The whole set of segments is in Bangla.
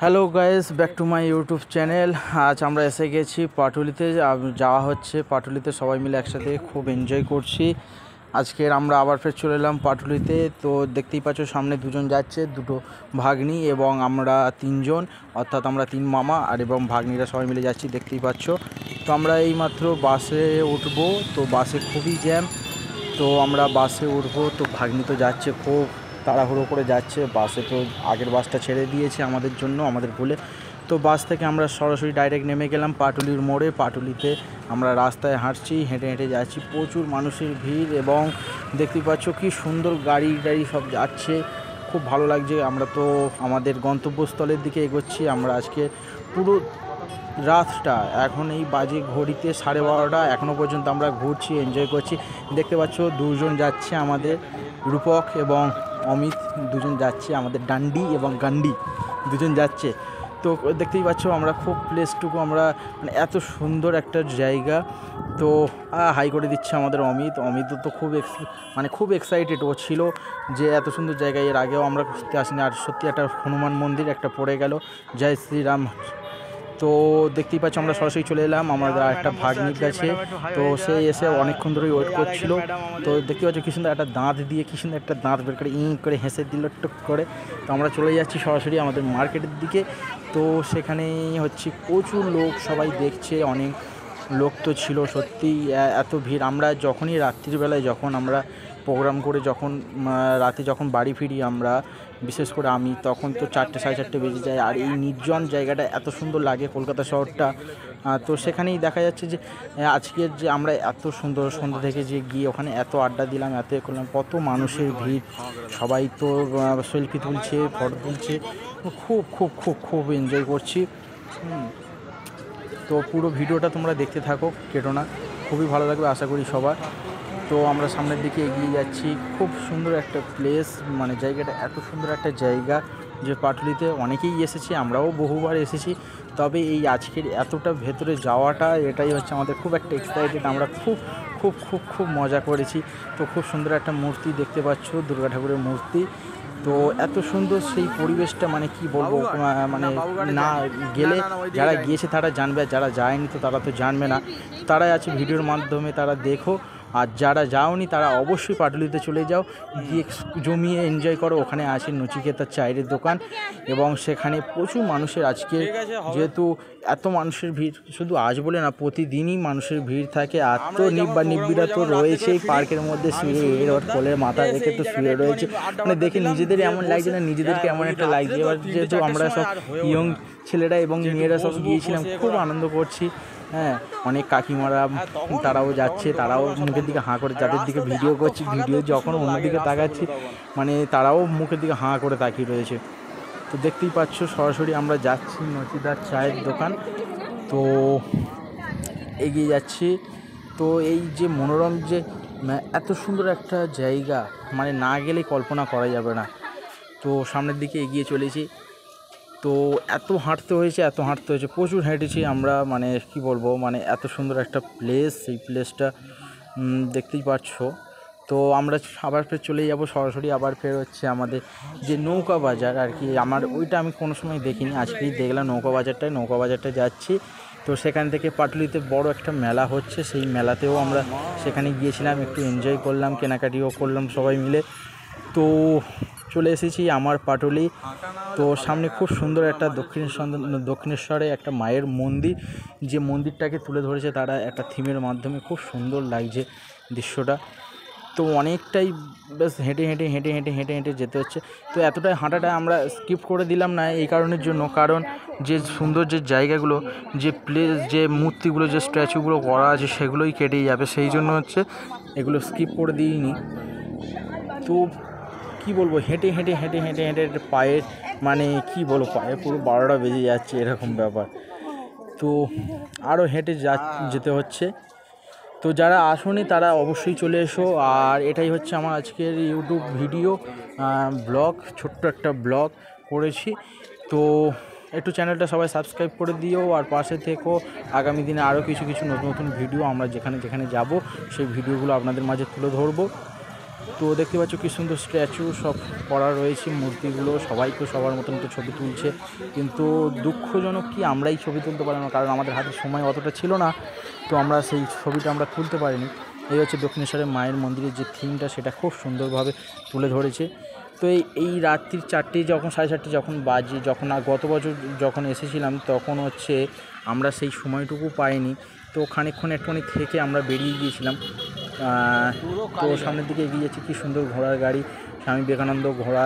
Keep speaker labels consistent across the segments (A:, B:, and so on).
A: Hello guys, back to my YouTube channel. আজ আমরা এসে গেছি পাটুলিতে। যাওয়া হচ্ছে পাটুলিতে, সবাই মিলে একসাথে খুব এনজয় করছি। আজকের আমরা আবার ফের চলে এলাম পাটুলিতে। তো দেখতেই পাচ্ছ সামনে দুজন যাচ্ছে, দুটো ভাগ্নি এবং আমরা তিনজন, অর্থাৎ আমরা তিন মামা আর এবং ভাগ্নিরা সবাই মিলে যাচ্ছি, দেখতেই পাচ্ছ। তো আমরা এইমাত্র বাসে উঠবো, তো বাসে খুবই জ্যাম। তো আমরা বাসে উঠবো, তো ভাগ্নি তো যাচ্ছে খুব তাড়াহুড়ো করে যাচ্ছে। বাসে তো আগের বাসটা ছেড়ে দিয়েছে আমাদের জন্য, আমাদের ভুলে। তো বাস থেকে আমরা সরাসরি ডাইরেক্ট নেমে গেলাম পাটুলির মোড়ে। পাটুলিতে আমরা রাস্তায় হাঁটছি, হেঁটে হেঁটে যাচ্ছি, প্রচুর মানুষের ভিড় এবং দেখতেই পাচ্ছ কি সুন্দর গাড়ি টাড়ি সব যাচ্ছে, খুব ভালো লাগছে। আমরা তো আমাদের গন্তব্যস্থলের দিকে এগোচ্ছি। আমরা আজকে পুরো রাতটা, এখন এই বাজে ঘড়িতে 12:30, এখনও পর্যন্ত আমরা ঘুরছি, এনজয় করছি। দেখতে পাচ্ছ দুজন যাচ্ছে, আমাদের রূপক এবং অমিত দুজন যাচ্ছে, আমাদের ডান্ডি এবং গান্ডি দুজন যাচ্ছে। তো দেখতেই পাচ্ছ আমরা খুব প্লেসটুকু, আমরা মানে এত সুন্দর একটা জায়গা। তো হাই করে দিচ্ছে আমাদের অমিত তো খুব এক্সাইটেড ও ছিল যে এত সুন্দর জায়গায় এর আগেও আমরা ঘুরতে আসিনি। আর সত্যি একটা হনুমান মন্দির একটা পড়ে গেল, জয় শ্রীরাম। তো দেখতেই পাচ্ছ আমরা সরাসরি চলে এলাম আমাদের একটা ভাগ্নির কাছে। তো সে এসে অনেকক্ষণ ধরেই ওয়েট করছিল। তো দেখতে পাচ্ছ কি সুন্দর একটা দাঁত দিয়ে, কি সুন্দর একটা দাঁত বের করে করে হেসে দিল টুক করে। তো আমরা চলে যাচ্ছি সরাসরি আমাদের মার্কেটের দিকে। তো সেখানে হচ্ছে প্রচুর লোক, সবাই দেখছে, অনেক লোক তো ছিল সত্যি, এত ভিড়। আমরা যখনই রাত্রিবেলায়, যখন আমরা প্রোগ্রাম করে রাতে যখন বাড়ি ফিরি আমরা, বিশেষ করে আমি, তখন তো 4টে 4:30 বেজে যায়। আর এই নির্জন জায়গাটা এত সুন্দর লাগে, কলকাতা শহরটা। তো সেখানেই দেখা যাচ্ছে যে আজকের যে আমরা এত সুন্দর সন্ধ্যা থেকে যে গিয়ে ওখানে এত আড্ডা দিলাম, এত করলাম, কত মানুষের ভিড়, সবাই তো সেলফি তুলছে, ফটো তুলছে, খুব খুব খুব খুব এনজয় করছি। তো পুরো ভিডিওটা তোমরা দেখতে থাকো, কেটো না, খুবই ভালো লাগবে আশা করি সবার। তো আমরা সামনের দিকে এগিয়ে যাচ্ছি। খুব সুন্দর একটা প্লেস, মানে জায়গাটা এত সুন্দর একটা জায়গা যে পাটুলিতে অনেকেই এসেছি, আমরাও বহুবার এসেছি। তবে এই আজকের এতটা ভেতরে যাওয়াটা, এটাই হচ্ছে আমাদের খুব একটা এক্সাইটেড। আমরা খুব খুব খুব খুব মজা করেছি। তো খুব সুন্দর একটা মূর্তি দেখতে পাচ্ছ, দুর্গা ঠাকুরের মূর্তি। তো এত সুন্দর সেই পরিবেশটা, মানে কি বলবো, মানে না গেলে যারা গিয়েছে তারা জানবে, আর যারা যায়নি তো তারা তো জানবে না। তারাই আছে ভিডিওর মাধ্যমে, তারা দেখো। আর যারা যাওনি তারা অবশ্যই পাটুলিতে চলে যাও, গিয়ে জমিয়ে এনজয় করো। ওখানে আছে নচিকেতার চায়ের দোকান এবং সেখানে প্রচুর মানুষের, আজকে যেহেতু এত মানুষের ভিড়, শুধু আজ বলে না, প্রতিদিনই মানুষের ভিড় থাকে। আর তো নিব্বিড়া তো রয়েছেই পার্কের মধ্যে শুয়ে, ওর কোলের মাথা রেখে তো শুয়ে রয়েছে। মানে দেখে নিজেদের এমন লাগছে না, নিজেদেরকে এমন একটা লাগছে। এবার যেহেতু আমরা সব ইয়ং ছেলেরা এবং মেয়েরা সব গিয়েছিলাম, খুব আনন্দ করছি। হ্যাঁ, অনেক কাকিমারা তারাও যাচ্ছে, তারাও মুখের দিকে হাঁ করে, যাদের দিকে ভিডিও করছি, ভিডিও যখন অন্যদিকে তাকাচ্ছি, মানে তারাও মুখের দিকে হাঁ করে তাকিয়ে রয়েছে। তো দেখতেই পাচ্ছ সরাসরি আমরা যাচ্ছি নচিদার চায়ের দোকান। তো এগিয়ে যাচ্ছি। তো এই যে মনোরম, যে এত সুন্দর একটা জায়গা, মানে না গেলে কল্পনা করা যাবে না। তো সামনের দিকে এগিয়ে চলেছি। তো এত হাঁটতে হয়েছে, প্রচুর হেঁটেছি আমরা, মানে কি বলবো, মানে এত সুন্দর একটা প্লেস, সেই প্লেসটা দেখতেই পাচ্ছ। তো আমরা আবার ফের চলে যাব সরাসরি, আবার ফের হচ্ছে আমাদের যে নৌকা বাজার আর কি, আমার ওইটা আমি কোনো সময় দেখিনি, আজকেই দেখলাম নৌকা বাজারটা যাচ্ছি। তো সেখান থেকে পাটুলিতে বড় একটা মেলা হচ্ছে, সেই মেলাতেও আমরা সেখানে গিয়েছিলাম, একটু এনজয় করলাম, কেনাকাটিও করলাম সবাই মিলে। তো চলে এসেছি আমার পাটুলি। তো সামনে খুব সুন্দর একটা দক্ষিণেশ্বরে একটা মায়ের মন্দির, যে মন্দিরটাকে তুলে ধরেছে তারা একটা থিমের মাধ্যমে, খুব সুন্দর লাগছে দৃশ্যটা। তো অনেকটাই বেশ হেঁটে যেতে হচ্ছে। তো এতটাই হাঁটাটা আমরা স্কিপ করে দিলাম না এই কারণের জন্য, কারণ যে সুন্দর যে জায়গাগুলো, যে প্লেস, যে মূর্তিগুলো, যে স্ট্যাচুগুলো করা আছে, সেগুলোই কেটেই যাবে, সেই জন্য হচ্ছে এগুলো স্কিপ করে দিইনি। তো কি বলবো, হেঁটে পায়ে, মানে কি বলবো, পায়ে পুরো 12টা বেজে যাচ্ছে এরকম ব্যাপার। তো আরও হেঁটে যেতে হচ্ছে। তো যারা আসোনি তারা অবশ্যই চলে এসো। আর এটাই হচ্ছে আমার আজকের ইউটিউব ভিডিও ব্লগ, ছোট্ট একটা ব্লগ করেছি। তো একটু চ্যানেলটা সবাই সাবস্ক্রাইব করে দিও, আর পাশে থেকো। আগামী দিনে আরও কিছু নতুন ভিডিও আমরা যেখানে যাব, সেই ভিডিওগুলো আপনাদের মাঝে তুলে ধরবো। তো দেখতে পাচ্ছ কি সুন্দর স্ট্যাচু সব করা রয়েছে, মূর্তিগুলো সবাই তো সবার মতন তো ছবি তুলছে, কিন্তু দুঃখজনক কি আমরাই ছবি তুলতে পারলাম না, কারণ আমাদের হাতে সময় অতটা ছিল না, তো আমরা সেই ছবিটা আমরা তুলতে পারিনি। এই হচ্ছে দক্ষিণেশ্বরের মায়ের মন্দিরের যে থিমটা সেটা খুব সুন্দরভাবে তুলে ধরেছে। তো এই রাত্রির 4টে যখন 4:30 যখন বাজে, যখন আর গত বছর যখন এসেছিলাম তখন হচ্ছে আমরা সেই সময়টুকু পাইনি, তো খানিকক্ষণ একটুখানি থেকে আমরা বেরিয়ে গিয়েছিলাম। তো সামনের দিকে এগিয়ে যাচ্ছি, কী সুন্দর ঘোড়ার গাড়ি, স্বামী বিবেকানন্দ ঘোড়া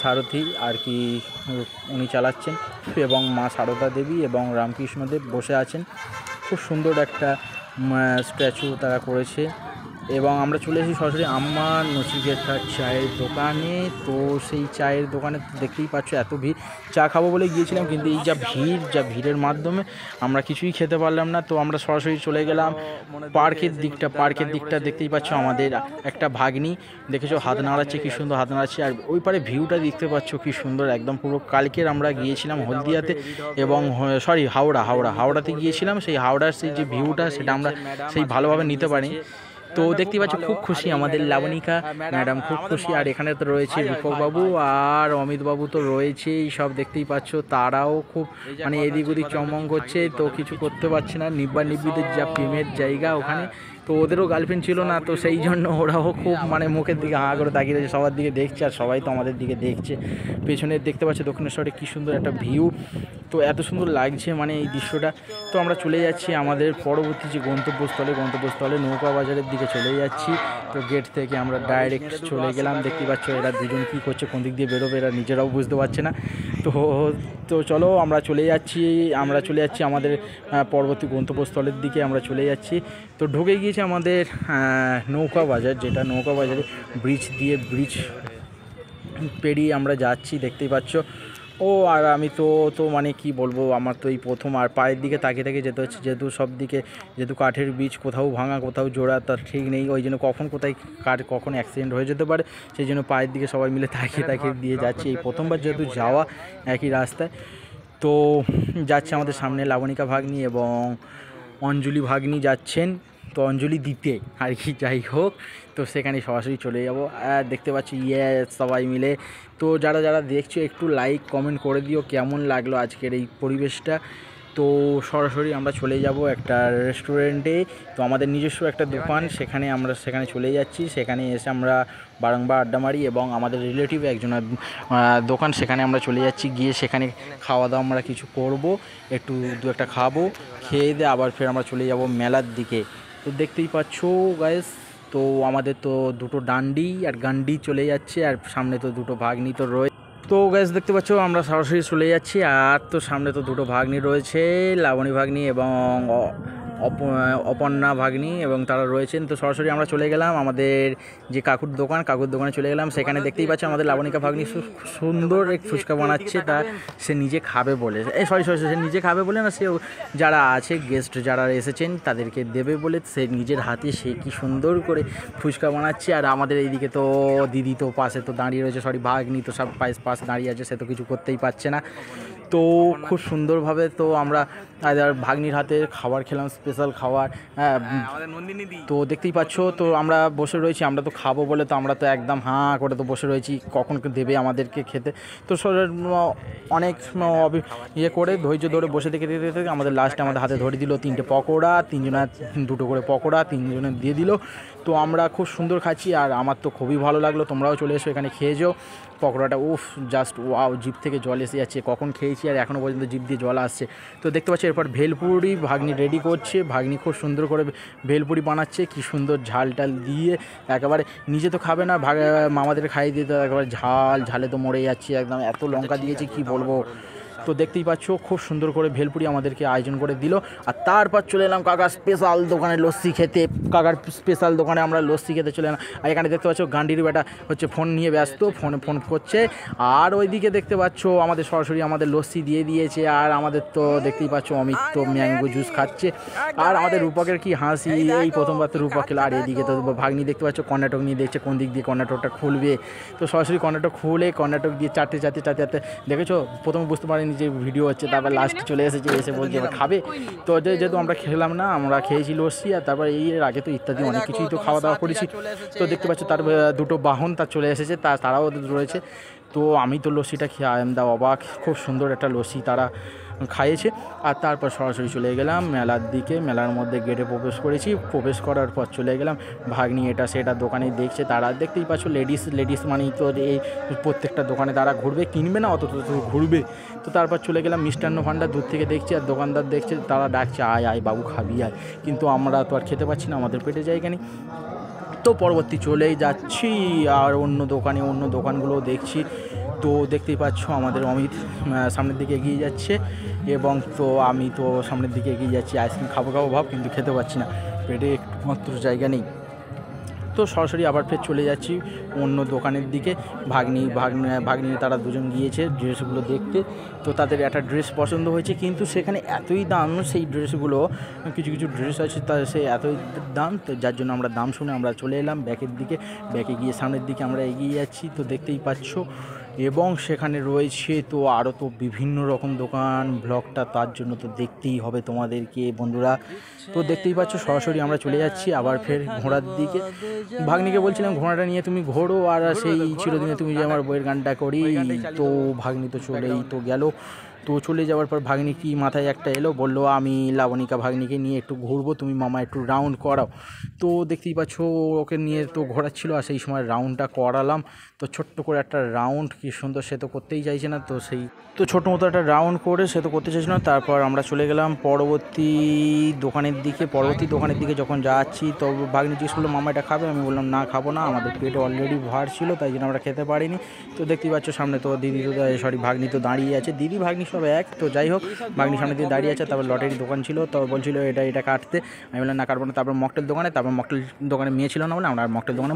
A: সারথি আর কি উনি চালাচ্ছেন, এবং মা সারদা দেবী এবং রামকৃষ্ণদেব বসে আছেন। খুব সুন্দর একটা স্ট্যাচু তারা করেছে। এবং আমরা চলে এসেছি সরাসরি আমার নচিকেতার চায়ের দোকানে। তো সেই চায়ের দোকানে দেখতেই পাচ্ছ এত ভিড়, চা খাবো বলে গিয়েছিলাম, কিন্তু এই যা ভিড়ের মাধ্যমে আমরা কিছুই খেতে পারলাম না। তো আমরা সরাসরি চলে গেলাম পার্কের দিকটা দেখতেই পাচ্ছ, আমাদের একটা ভাগ্নি দেখেছো হাত নাড়াচ্ছে, কী সুন্দর হাত নাড়াচ্ছে, আর ওই পারে ভিউটা দেখতে পাচ্ছ কী সুন্দর একদম পুরো। কালকের আমরা গিয়েছিলাম হলদিয়াতে এবং হাওড়াতে গিয়েছিলাম, সেই হাওড়ার সেই যে ভিউটা সেটা আমরা সেই ভালোভাবে নিতে পারি। তো দেখতেই পাচ্ছ খুব খুশি আমাদের লাবণিকা ম্যাডাম, খুব খুশি। আর এখানে তো রয়েছে রূপকবাবু আর অমিতবাবু তো রয়েছেই, সব দেখতেই পাচ্ছ, তারাও খুব মানে এদিক ওদিক চমক করছে, তো কিছু করতে পারছে না, নিব্বিদের যা প্রেমের জায়গা ওখানে। তো ওদেরও গার্লফ্রেন্ড ছিল না, তো সেই জন্য ওরাও খুব মানে মুখের দিকে হাঁ করে তাকিয়ে রয়েছে, সবার দিকে দেখছে, আর সবাই তো আমাদের দিকে দেখছে। পেছনে দেখতে পাচ্ছে দক্ষিণেশ্বরে কী সুন্দর একটা ভিউ, তো এত সুন্দর লাগছে মানে এই দৃশ্যটা। তো আমরা চলে যাচ্ছি আমাদের পরবর্তী যে গন্তব্যস্থলে নৌকা বাজারের দিকে চলে যাচ্ছি। তো গেট থেকে আমরা ডাইরেক্ট চলে গেলাম, দেখতে পাচ্ছ এরা দুজন কী করছে, কোন দিক দিয়ে বেরোবে এরা নিজেরাও বুঝতে পারছে না। তো চলো আমরা চলে যাচ্ছি আমাদের পরবর্তী গন্তব্যস্থলের দিকে আমরা চলে যাচ্ছি। তো ঢুকে গিয়েছে আমাদের নৌকা বাজার, যেটা নৌকা বাজারে ব্রিজ পেরিয়ে আমরা যাচ্ছি, দেখতেই পাচ্ছ। আর আমি তো মানে কি বলবো, আমার তো এই প্রথম, আর পায়ের দিকে তাকিয়ে যেতে হচ্ছে, যেহেতু কাঠের ব্রিজ, কোথাও ভাঙা কোথাও জোড়া, তার ঠিক নেই, ওই জন্য কখন কোথায় কখন অ্যাক্সিডেন্ট হয়ে যেতে পারে, সেই জন্য পায়ের দিকে সবাই মিলে তাকিয়ে দিয়ে যাচ্ছি। এই প্রথমবার যেহেতু যাওয়া একই রাস্তায়, তো যাচ্ছে আমাদের সামনে লাবণিকা ভাগ্নি এবং অঞ্জলি ভাগ্নি যাচ্ছেন, তো অঞ্জলি দিতে আর কি, যাই হোক, তো সেখানে সরাসরি চলে যাব। দেখতে পাচ্ছি সবাই মিলে। তো যারা দেখছো একটু লাইক কমেন্ট করে দিও কেমন লাগলো আজকের এই পরিবেশটা। তো সরাসরি আমরা চলে যাব একটা রেস্টুরেন্টে, তো আমাদের নিজস্ব একটা দোকান, সেখানে চলে যাচ্ছি। সেখানে এসে আমরা বারংবার আড্ডা মারি, এবং আমাদের রিলেটিভ একজনের দোকান, সেখানে আমরা চলে যাচ্ছি। গিয়ে সেখানে খাওয়া দাওয়া আমরা কিছু করব, একটু দু একটা খাবো, খেয়ে দিয়ে আবার ফের আমরা চলে যাব মেলার দিকে। তো দেখতেই পাচ্ছ গাইস, তো আমাদের তো দুটো ডান্ডি আর গান্ডি চলে যাচ্ছে, আর সামনে তো দুটো ভাগ্নি তো রয়েছে। তো গাইস দেখতে পাচ্ছ আমরা সরাসরি চলে যাচ্ছি, আর তো সামনে তো দুটো ভাগ্নি রয়েছে, লাবণী ভাগ্নি এবং অপর্ণা ভাগ্নি, এবং তারা রয়েছেন। তো সরাসরি আমরা চলে গেলাম আমাদের যে কাকুর দোকানে চলে গেলাম। সেখানে দেখতেই পাচ্ছি আমাদের লাবণিকা ভাগ্নি সুন্দর এক ফুচকা বানাচ্ছে, তা সে নিজে খাবে বলে, সে নিজে খাবে বলে না, সে যারা আছে গেস্ট যারা এসেছেন তাদেরকে দেবে বলে সে নিজের হাতে সে কি সুন্দর করে ফুচকা বানাচ্ছে। আর আমাদের এইদিকে তো দিদি তো পাশে তো দাঁড়িয়ে রয়েছে, ভাগ্নি তো সব পাশে দাঁড়িয়ে আছে, সে তো কিছু করতেই পারছে না। তো খুব সুন্দরভাবে তো আমরা ভাগ্নির হাতে খাবার খেলাম, স্পেশাল খাবার। তো দেখতেই পাচ্ছ, তো আমরা বসে রয়েছি, আমরা তো খাবো বলে তো আমরা তো একদম হাঁ করে তো বসে রয়েছি, কখন দেবে আমাদেরকে খেতে। তো অনেক করে ধৈর্য ধরে বসে থেকে আমাদের লাস্টে আমাদের হাতে ধরে দিল 3টে পকোড়া, 3জনের 2টো করে পকোড়া 3জনের দিয়ে দিল। তো আমরা খুব সুন্দর খাচ্ছি, আর আমার তো খুবই ভালো লাগলো। তোমরাও চলে এসো এখানে খেয়ে যাও পকোড়াটা, জাস্ট ওয়াও, জিভ থেকে জল এসে যাচ্ছে, কখন খেয়েছি আর এখনও পর্যন্ত জিভ দিয়ে জল আসছে। তো দেখতে পাচ্ছি এরপর ভেলপুরি ভাগ্নি রেডি করছে, ভাগ্নি খুব সুন্দর করে ভেলপুরি বানাচ্ছে, কি সুন্দর ঝাল টাল দিয়ে একেবারে, নিজে তো খাবে না, মামাদের খাইয়ে দিতে, একেবারে ঝালে তো মরে যাচ্ছে একদম, এত লঙ্কা দিয়েছে কি বলবো। তো দেখতেই পাচ্ছ খুব সুন্দর করে ভেলপুরি আমাদেরকে আয়োজন করে দিল। আর তারপর চলে এলাম কাকার স্পেশাল দোকানে লস্যি খেতে, আমরা লস্যি খেতে চলে এলাম। আর এখানে দেখতে পাচ্ছ গান্ডির বেটা হচ্ছে ফোন নিয়ে ব্যস্ত, ফোন করছে, আর ওইদিকে দেখতে পাচ্ছ আমাদের সরাসরি আমাদের লস্যি দিয়ে দিয়েছে। আর আমাদের তো দেখতেই পাচ্ছ অমিত তো ম্যাঙ্গো জুস খাচ্ছে, আর আমাদের রূপকের কি হাসি, এই প্রথমবার তো রূপক খেলো। আর এদিকে তো ভাগ্নি দেখতে পাচ্ছ কর্ণাটক নিয়ে দেখছে কোন দিক দিয়ে কর্ণাটকটা খুলবে। তো সরাসরি কর্ণাটক খুলে কর্ণাটক দিয়ে চারটে দেখেছো, প্রথমে বুঝতে পারিনি যে ভিডিও হচ্ছে, তারপর লাস্টে চলে এসেছে, এসে বলছে এবার খাবে। তো যেহেতু আমরা খেলাম না, আমরা খেয়েছি লস্যি, আর তারপর এর আগে তো ইত্যাদি অনেক কিছুই তো খাওয়া দাওয়া করেছি। তো দেখতে পাচ্ছ তার দুটো বাহন তার চলে এসেছে, তারাও রয়েছে। তো আমি তো লস্যিটা খেয়ে আই এম দা অবাক, খুব সুন্দর একটা লস্যি তারা খাইয়েছে। আর তারপর সরাসরি চলে গেলাম মেলার দিকে। মেলার মধ্যে গেটে প্রবেশ করেছি, প্রবেশ করার পর চলে গেলাম ভাগ্নি এটা সেটা দোকানে দেখছে। তারা দেখতেই পাচ্ছ লেডিস মানেই তো এই প্রত্যেকটা দোকানে তারা ঘুরবে, কিনবে না অত ঘুরবে। তো তারপর চলে গেলাম মিষ্টান্ন ভাণ্ডার, দূর থেকে দেখছি আর দোকানদার দেখছে, তারা ডাকছে আয় আয় বাবু খাবি আয়, কিন্তু আমরা তো আর খেতে পাচ্ছি না, আমাদের পেটে জায়গা নেই। তো পরবর্তী চলেই যাচ্ছি আর অন্য দোকানগুলো দেখছি। তো দেখতেই পাচ্ছ আমাদের অমিত সামনের দিকে এগিয়ে যাচ্ছে, এবং তো আমি তো সামনের দিকে এগিয়ে যাচ্ছি। আইসক্রিম খাবো ভাব, কিন্তু খেতে পাচ্ছি না, পেটে একটুমাত্র জায়গা নেই। তো সরাসরি আবার ফের চলে যাচ্ছি অন্য দোকানের দিকে। ভাগ্নি তারা দুজন গিয়েছে ড্রেসগুলো দেখতে। তো তাদের একটা ড্রেস পছন্দ হয়েছে, কিন্তু সেখানে এতই দাম, সেই ড্রেসগুলো কিছু ড্রেস আছে সে এতই দাম, তো যার জন্য আমরা দাম শুনে আমরা চলে এলাম ব্যাকের দিকে। ব্যাকে গিয়ে সামনের দিকে আমরা এগিয়ে যাচ্ছি, তো দেখতেই পাচ্ছ। এবং সেখানে রয়েছে তো আরও তো বিভিন্ন রকম দোকান, ব্লগটা তার জন্য তো দেখতেই হবে তোমাদেরকে বন্ধুরা। তো দেখতেই পাচ্ছ সরাসরি আমরা চলে যাচ্ছি আবার ফের ঘোড়ার দিকে। ভাগ্নিকে বলছিলাম ঘোড়াটা নিয়ে তুমি ঘোরো, আর সেই চিরদিনে তুমি যে আমার বইয়ের গানটা করি। তো ভাগ্নি তো চলেই তো গেল। তো চলে যাওয়ার পর ভাগ্নি কি মাথায় একটা এলো, বললো আমি লাবণিকা ভাগ্নিকে নিয়ে একটু ঘুরবো, তুমি মামা একটু রাউন্ড করাও। তো দেখতেই পাচ্ছ ওকে নিয়ে তো ঘোরাচ্ছিল, আর সেই সময় রাউন্ডটা করালাম। তো ছোট্ট করে একটা রাউন্ড, কি সুন্দর, সে তো করতেই চাইছে না, তো ছোট্ট মতো একটা রাউন্ড করে সে তো করতে চাইছে না। তারপর আমরা চলে গেলাম পরবর্তী দোকানের দিকে যখন যাচ্ছি, তো ভাগ্নি জিজ্ঞেস করলো মামা এটা খাবে, আমি বললাম না খাবো না, আমাদের পেটে অলরেডি ভার ছিল, তাই জন্য আমরা খেতে পারিনি। তো দেখতেই পাচ্ছ সামনে তো ভাগ্নি তো দাঁড়িয়ে আছে, দিদি ভাগ্নি সব এক। তো যাই হোক, ভাগ্নি সামনে দিয়ে দাঁড়িয়ে আছে। তারপর লটারি দোকান ছিল, তো বলছিল এটা কাটতে, আমি বললাম না কাটবো না। তারপর মকটেল দোকানে মেয়ে ছিল না বলে আমরা মকটেল দোকানে